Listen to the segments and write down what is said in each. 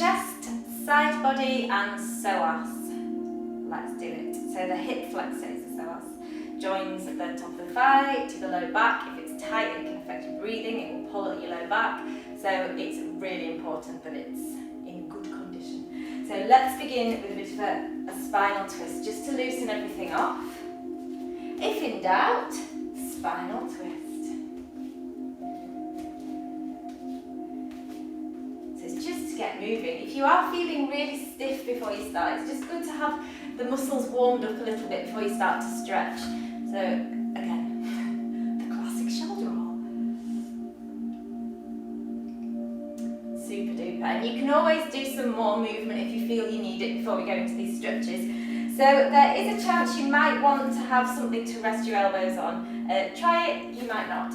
chest, side body and psoas. Let's do it. So the hip flexor is the psoas. Joins at the top of the thigh to the low back. If it's tight, it can affect your breathing. It will pull at your low back. So it's really important that it's in good condition. So let's begin with a bit of a spinal twist, just to loosen everything off. If in doubt, spinal twist. So it's just to get moving. If you are feeling really stiff before you start, it's just good to have the muscles warmed up a little bit before you start to stretch. So again, the classic shoulder roll. Super duper. And you can always do some more movement if you feel you need it before we go into these stretches. So there is a chance you might want to have something to rest your elbows on. Try it, you might not.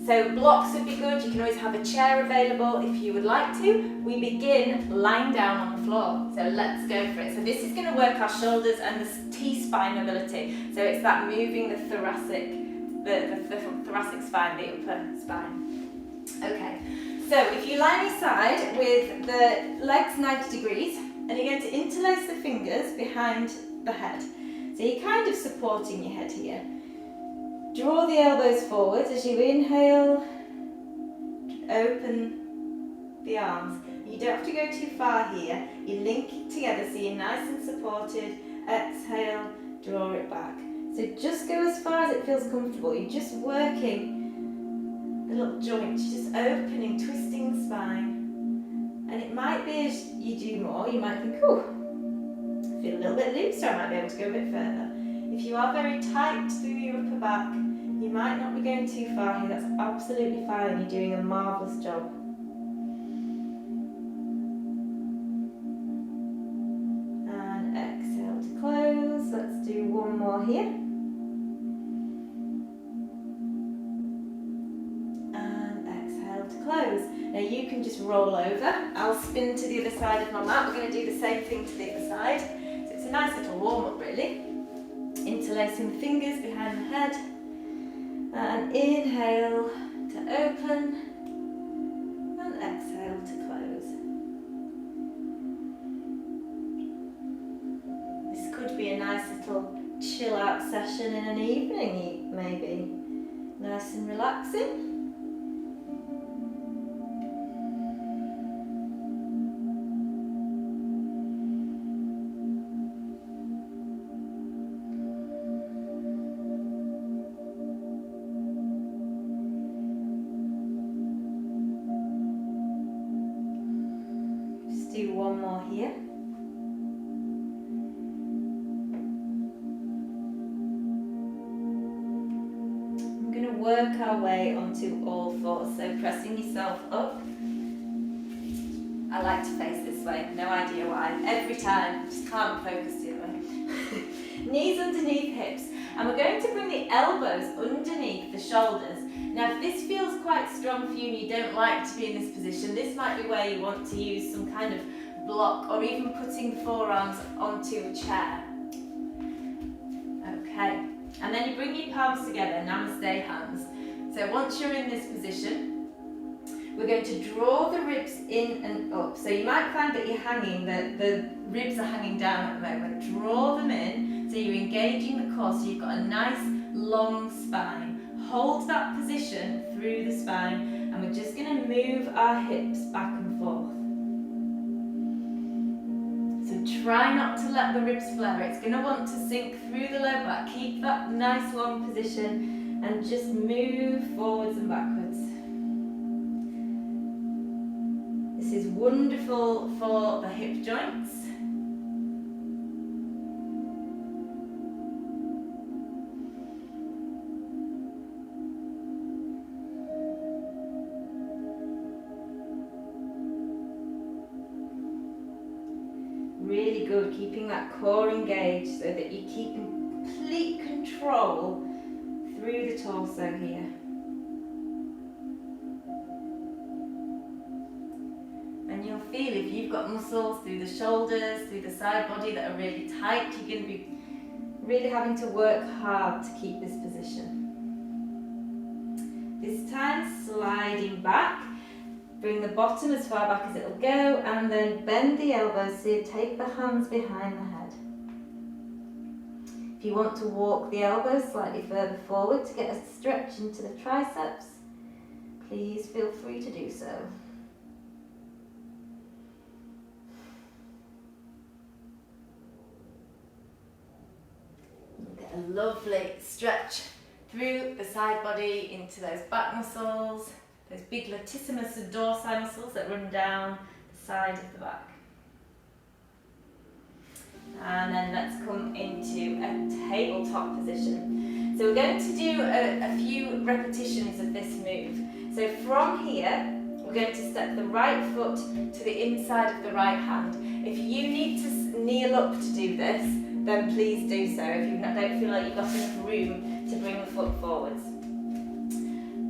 So blocks would be good. You can always have a chair available if you would like to. We begin lying down on the floor. So let's go for it. So this is going to work our shoulders and the T-spine mobility. So it's that moving the thoracic, the thoracic spine, the upper spine. Okay. So if you lie on your side with the legs 90 degrees, and you're going to interlace the fingers behind the head. So you're kind of supporting your head here. Draw the elbows forwards as you inhale, open the arms. You don't have to go too far here. You link it together so you're nice and supported. Exhale, draw it back. So just go as far as it feels comfortable. You're just working the little joints, just opening, twisting the spine. And it might be as you do more, you might think, oh, I feel a little bit loose, so I might be able to go a bit further. If you are very tight through your upper back, you might not be going too far here. That's absolutely fine. You're doing a marvellous job. And exhale to close. Let's do one more here. And exhale to close. Now you can just roll over. I'll spin to the other side of my mat. We're going to do the same thing to the other side. So it's a nice little warm-up really. Interlacing the fingers behind the head. And inhale to open. And exhale to close. This could be a nice little chill out session in an evening maybe. Nice and relaxing. Do one more here. I'm going to work our way onto all fours, so pressing yourself up. I like to face this way, no idea why. Every time, just can't focus the other way. Knees underneath hips, and we're going to bring the elbows underneath the shoulders. Now if this feels quite strong for you and you don't like to be in this position, this might be where you want to use some kind of block or even putting the forearms onto a chair. Okay, and then you bring your palms together, namaste hands. So once you're in this position, we're going to draw the ribs in and up. So you might find that you're hanging, the ribs are hanging down at the moment. Draw them in so you're engaging the core so you've got a nice long spine. Hold that position through the spine and we're just going to move our hips back and forth. So try not to let the ribs flare. It's going to want to sink through the low back. Keep that nice long position and just move forwards and backwards. This is wonderful for the hip joints. Really good, keeping that core engaged so that you keep complete control through the torso here. And you'll feel if you've got muscles through the shoulders, through the side body that are really tight, you're going to be really having to work hard to keep this position. This time sliding back. Bring the bottom as far back as it'll go, and then bend the elbows so you take the hands behind the head. If you want to walk the elbows slightly further forward to get a stretch into the triceps, please feel free to do so. Get a lovely stretch through the side body into those back muscles, those big latissimus dorsi muscles that run down the side of the back. And then let's come into a tabletop position. So we're going to do a few repetitions of this move. So from here, we're going to step the right foot to the inside of the right hand. If you need to kneel up to do this, then please do so if you don't feel like you've got enough room to bring the foot forwards.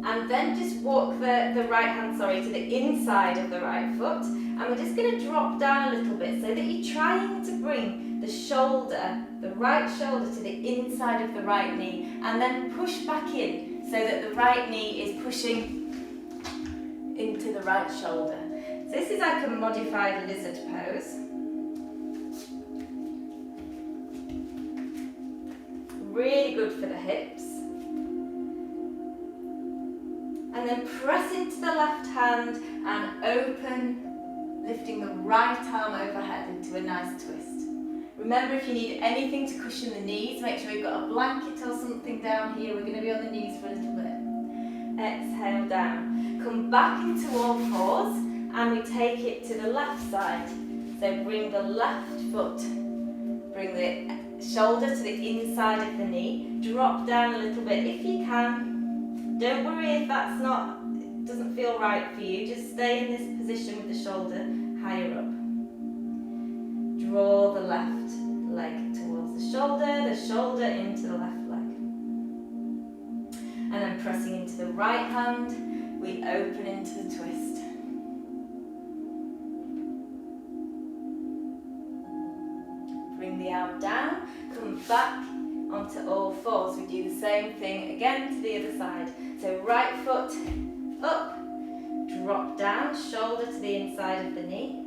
And then just walk the right hand, to the inside of the right foot. And we're just going to drop down a little bit so that you're trying to bring the shoulder, the right shoulder to the inside of the right knee, and then push back in so that the right knee is pushing into the right shoulder. So this is like a modified lizard pose. Really good for the hips. And then press into the left hand and open, lifting the right arm overhead into a nice twist. Remember, if you need anything to cushion the knees, make sure you've got a blanket or something down here. We're going to be on the knees for a little bit. Exhale down. Come back into all fours and we take it to the left side. So bring the left foot, bring the shoulder to the inside of the knee. Drop down a little bit if you can. Don't worry if that's doesn't feel right for you. Just stay in this position with the shoulder higher up. Draw the left leg towards the shoulder into the left leg. And then pressing into the right hand, we open into the twist. Bring the arm down, come back onto all fours. We do the same thing again to the other side. So right foot up, drop down, shoulder to the inside of the knee.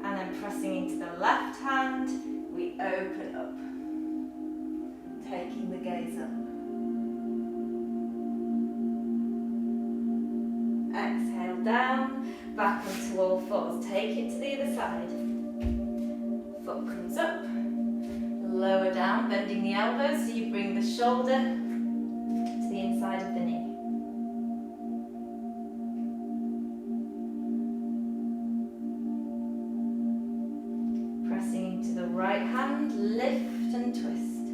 And then pressing into the left hand, we open up, taking the gaze up. Exhale down, back onto all fours. Take it to the other side. Foot comes up, lower down, bending the elbows so you bring the shoulder to the inside of the knee. Pressing into the right hand, lift and twist.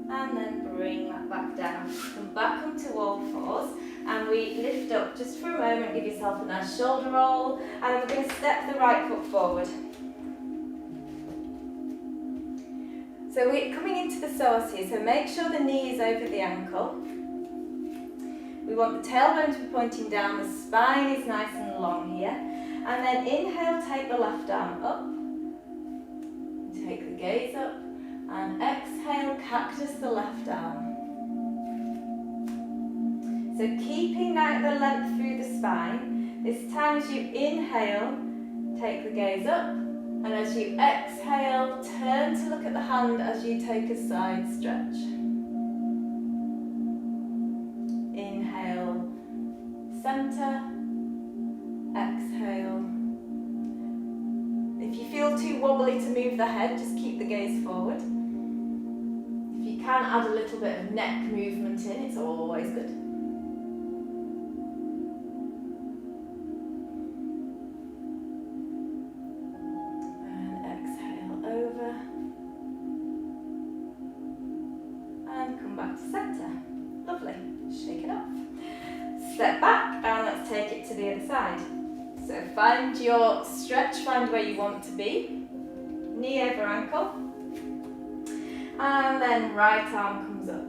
And then bring that back down. Come back onto all fours and we lift up just for a moment. Give yourself a nice shoulder roll, and then we're going to step the right foot forward. So we're coming into the psoas here, so make sure the knee is over the ankle. We want the tailbone to be pointing down, the spine is nice and long here. And then inhale, take the left arm up. Take the gaze up. And exhale, cactus the left arm. So keeping now the length through the spine. This time as you inhale, take the gaze up. And as you exhale, turn to look at the hand as you take a side stretch. Inhale, center. Exhale. If you feel too wobbly to move the head, just keep the gaze forward. If you can add a little bit of neck movement in, it's always good. And exhale over. And come back to center. Lovely. Shake it off. Step back and let's take it to the other side. So find your stretch, find where you want to be. Knee over ankle. And then right arm comes up.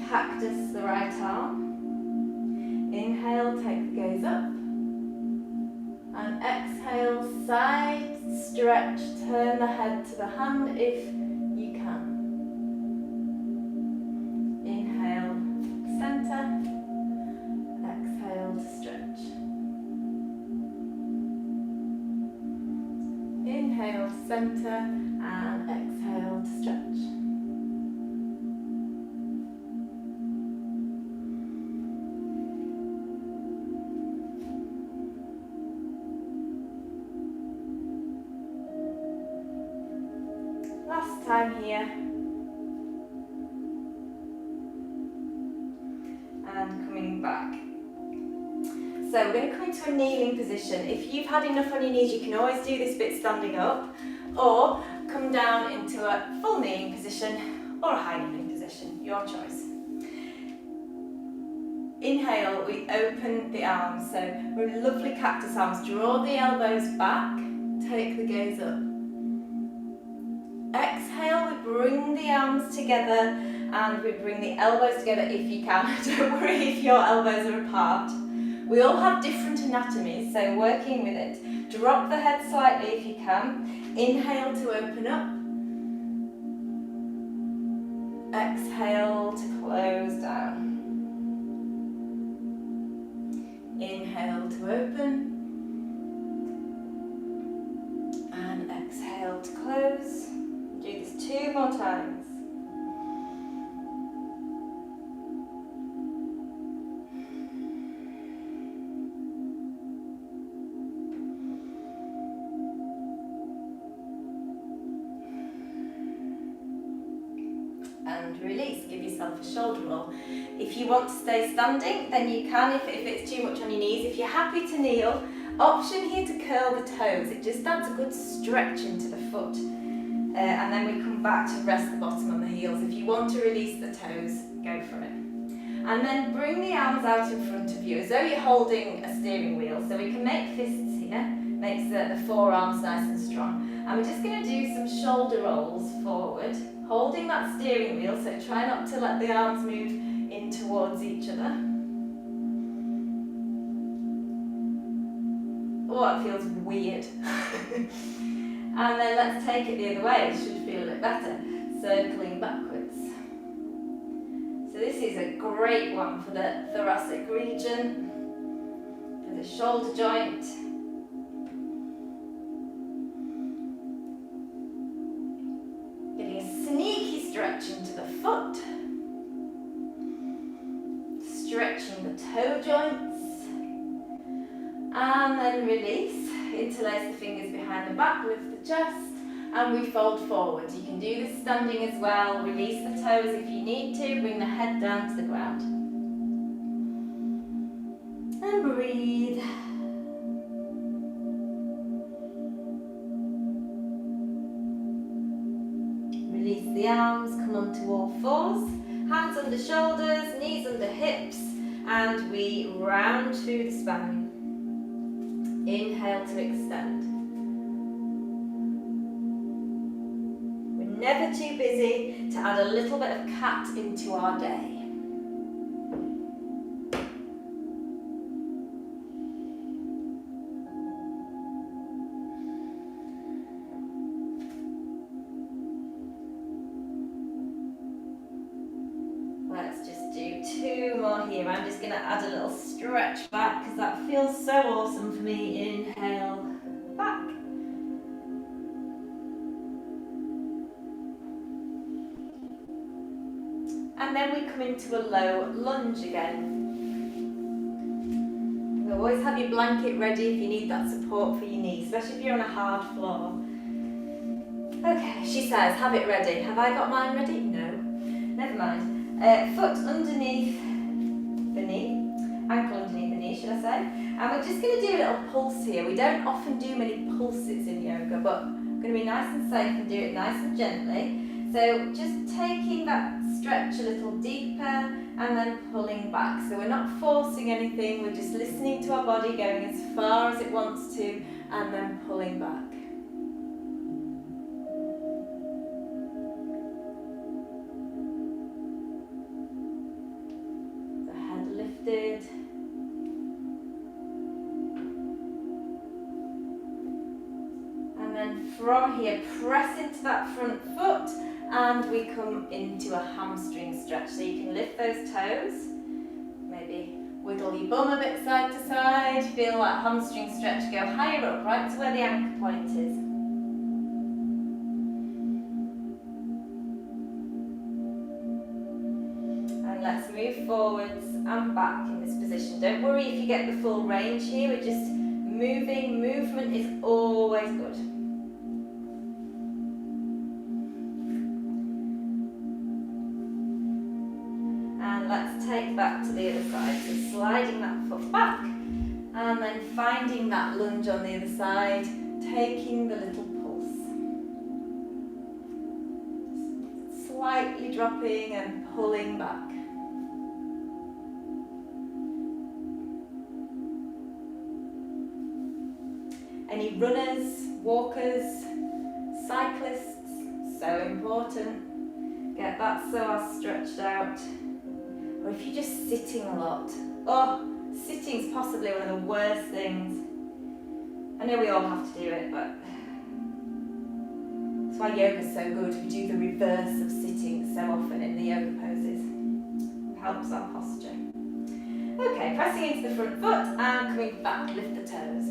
Cactus the right arm. Inhale, take the gaze up. And exhale. exhale, side stretch, turn the head to the hand if you can. Inhale, center, exhale to stretch. Inhale, center, and exhale to stretch. Last time here. And coming back. So we're going to come into a kneeling position. If you've had enough on your knees, you can always do this bit standing up, or come down into a full kneeling position or a high kneeling position, your choice. Inhale, we open the arms, so we're in lovely cactus arms. Draw the elbows back, take the gaze up. Exhale, we bring the arms together and we bring the elbows together if you can. Don't worry if your elbows are apart. We all have different anatomies, so working with it. Drop the head slightly if you can. Inhale to open up. Exhale to close down. Inhale to open. And exhale to close. Do this 2 more times. And release, give yourself a shoulder roll. If you want to stay standing, then you can if it's too much on your knees. If you're happy to kneel, option here to curl the toes. It just adds a good stretch into the foot. And then we come back to rest the bottom on the heels. If you want to release the toes, go for it. And then bring the arms out in front of you as though you're holding a steering wheel. So we can make fists here, makes the forearms nice and strong. And we're just going to do some shoulder rolls forward, holding that steering wheel, so try not to let the arms move in towards each other. Oh, that feels weird. And then let's take it the other way, it should feel a bit better. Circling backwards. So this is a great one for the thoracic region, for the shoulder joint. Getting a sneaky stretch into the foot. Stretching the toe joints. And then release. Interlace the fingers behind the back, lift the chest, and we fold forward. You can do this standing as well. Release the toes if you need to. Bring the head down to the ground. And breathe. Release the arms, come onto all fours. Hands under shoulders, knees under hips, and we round through the spine. Inhale to extend. We're never too busy to add a little bit of cat into our day. Let's just do 2 more here. I'm just going to add a little stretch back because that feels so awesome for me. Inhale, back. And then we come into a low lunge again. You always have your blanket ready if you need that support for your knees, especially if you're on a hard floor. Okay, she says, have it ready. Have I got mine ready? No. Never mind. Foot underneath the knee, ankle underneath the knee, should I say. And we're just going to do a little pulse here. We don't often do many pulses in yoga, but we're going to be nice and safe and do it nice and gently. So just taking that stretch a little deeper and then pulling back. So we're not forcing anything, we're just listening to our body going as far as it wants to and then pulling back. from here, press into that front foot and we come into a hamstring stretch. So you can lift those toes, maybe wiggle your bum a bit side to side, feel that hamstring stretch go higher up, right to where the anchor point is. And let's move forwards and back in this position. Don't worry if you get the full range here, we're just moving. Movement is always good. And let's take that to the other side. So sliding that foot back and then finding that lunge on the other side, taking the little pulse. Slightly dropping and pulling back. Any runners, walkers, cyclists, so important. Get that psoas stretched out. Or if you're just sitting a lot. Oh, sitting's possibly one of the worst things. I know we all have to do it, but that's why yoga's so good. We do the reverse of sitting so often in the yoga poses. It helps our posture. Okay, pressing into the front foot and coming back, lift the toes.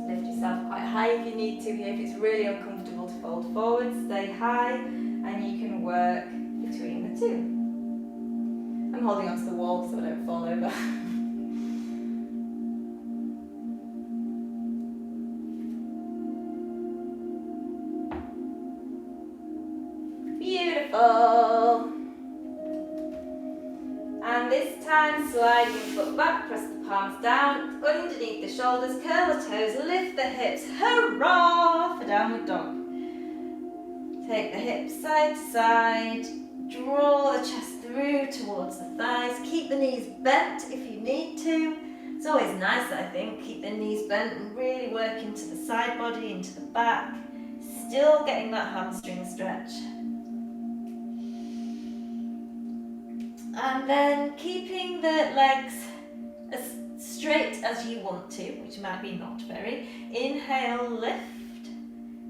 Lift yourself quite high if you need to here. If it's really uncomfortable to fold forward, stay high and you can work between the two. I'm holding onto the wall so I don't fall over. Beautiful. And this time, sliding the foot back, press the palms down, underneath the shoulders, curl the toes, lift the hips. Hurrah for downward dog. Take the hips side to side, draw the chest through towards the thighs, keep the knees bent if you need to. It's always nice, I think, keep the knees bent and really work into the side body, into the back, still getting that hamstring stretch. And then keeping the legs as straight as you want to, which might be not very. Inhale, lift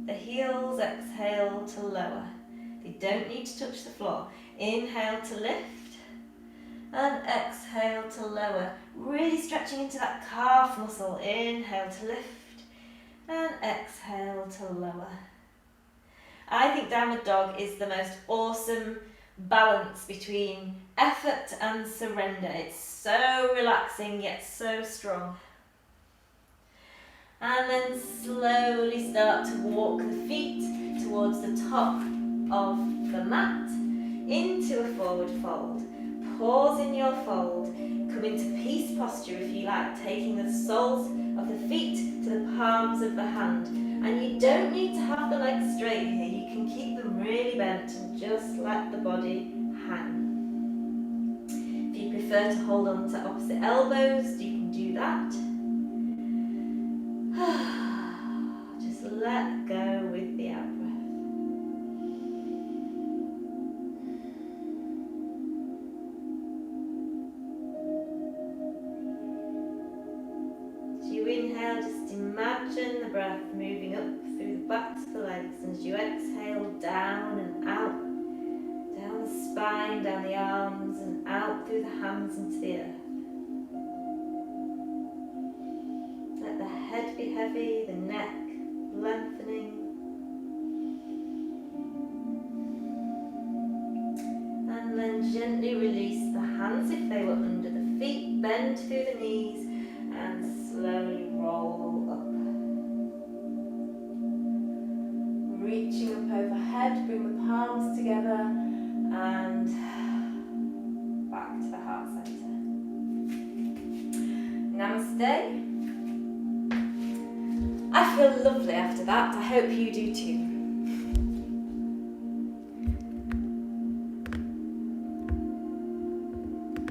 the heels, exhale to lower. They don't need to touch the floor. Inhale to lift and exhale to lower. Really stretching into that calf muscle. Inhale to lift and exhale to lower. I think downward dog is the most awesome balance between effort and surrender. It's so relaxing yet so strong. And then slowly start to walk the feet towards the top of the mat into a forward fold. Pause in your fold. Come into peace posture if you like, taking the soles of the feet to the palms of the hand. And you don't need to have the legs straight here. You can keep them really bent and just let the body hang. If you prefer to hold on to opposite elbows, you can do that. Just let go with the out breath. As you inhale, just imagine the breath moving up through the backs of the legs, and as you exhale, down and out, down the spine, down the arms, and out through the hands into the earth. Let the head be heavy, the neck lengthening. And then gently release the hands if they were under the feet, bend through the knees, and slowly roll up. Reaching up overhead, bring the palms together and back to the heart center. Namaste. I feel lovely after that. I hope you do too.